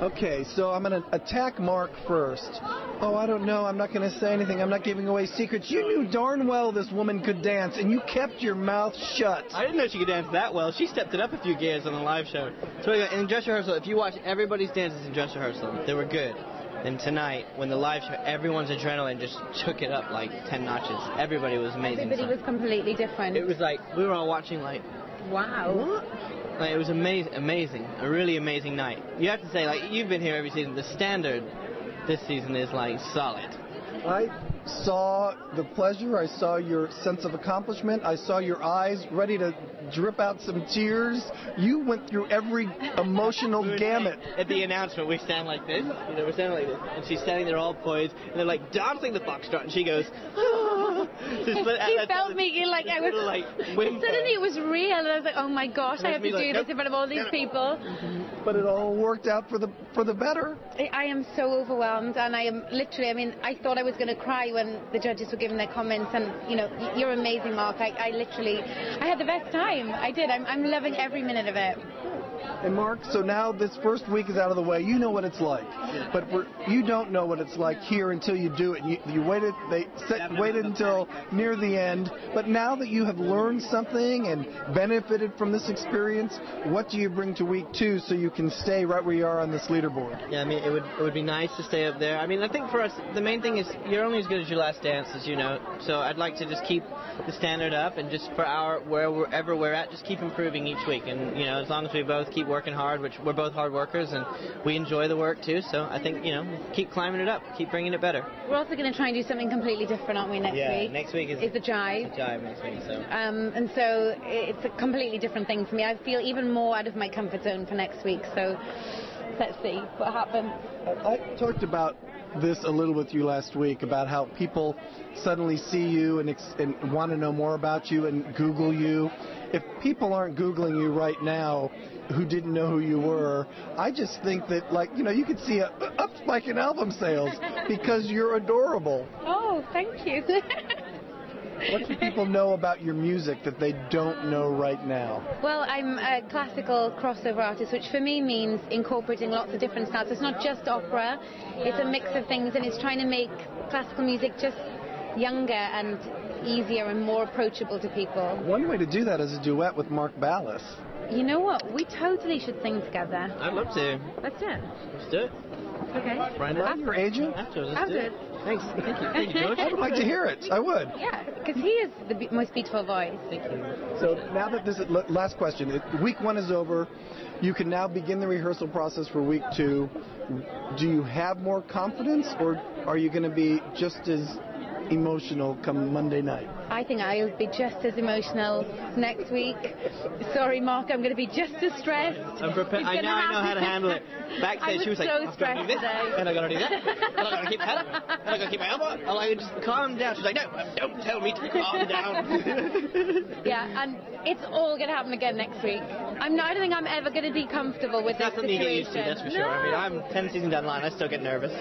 Okay, so I'm going to attack Mark first. Oh, I don't know. I'm not going to say anything. I'm not giving away secrets. You knew darn well this woman could dance, and you kept your mouth shut. I didn't know she could dance that well. She stepped it up a few gears on the live show. So in dress rehearsal, if you watch everybody's dances in dress rehearsal, they were good. And tonight, when the live show, everyone's adrenaline just took it up like 10 notches. Everybody was amazing. Everybody was completely different. It was like, we were all watching like, wow. What? Like, it was amazing, a really amazing night. You have to say, like, you've been here every season. The standard this season is like solid. I saw the pleasure. I saw your sense of accomplishment. I saw your eyes ready to drip out some tears. You went through every emotional gamut. At the announcement, we stand like this. We're standing like this. And she's standing there all poised. And they're like dancing the foxtrot. And she goes, ah. She felt me like I was. Like, suddenly it was real. And I was like, oh my gosh, I have to do this in front of all these people. But it all worked out for the better. I am so overwhelmed. And I am literally, I mean, I thought I was going to cry when the judges were giving their comments. And, you're amazing, Mark. I had the best time. I did. I'm loving every minute of it. And Mark, so now this first week is out of the way. You know what it's like, but you don't know what it's like here until you do it. You waited. Waited until near the end. But now that you have learned something and benefited from this experience, what do you bring to week 2 so you can stay right where you are on this leaderboard? Yeah, I mean, it would be nice to stay up there. I mean, I think for us, the main thing is you're only as good as your last dance, as you know. So I'd like to just keep the standard up, and just for wherever we're at, just keep improving each week. And as long as we both keep working hard, which we're both hard workers, and we enjoy the work too. So I think keep climbing it up, keep bringing it better. We're also going to try and do something completely different, aren't we? Next week. Yeah, next week is the jive. The jive next week. So. And so it's a completely different thing for me. I feel even more out of my comfort zone for next week. So let's see what happens. I talked about this a little with you last week about how people suddenly see you and want to know more about you and Google you. If people aren't Googling you right now who didn't know who you were, I just think that, you could see a spike in album sales because you're adorable. Oh, thank you. What do people know about your music that they don't know right now? Well, I'm a classical crossover artist, which for me means incorporating lots of different styles. It's not just opera, it's a mix of things, and it's trying to make classical music just younger and easier and more approachable to people. One way to do that is a duet with Mark Ballas. You know what? We totally should sing together. I'd love to. Let's do it. Let's do it. Okay. Right now. Your agent? I'll do it. Thanks. Thank you, George. I would like to hear it. I would. Yeah, because he is the most beautiful voice. Thank you. So now that this is last question, week 1 is over. You can now begin the rehearsal process for week 2. Do you have more confidence, or are you going to be just as emotional come Monday night? I think I'll be just as emotional next week. Sorry, Mark, I'm going to be just as stressed. I'm prepared. I know how to handle it. Backstage, she was like, so I've got to do this, today. and I got to do that, and I got to keep my head up, and I got to keep my elbow up. I'm like, just calm down. She's like, no, don't tell me to calm down. Yeah, and it's all going to happen again next week. I don't think I'm ever going to be comfortable with this situation. That's something you get used to, that's for sure. I mean, I'm 10 seasons down the line, I still get nervous.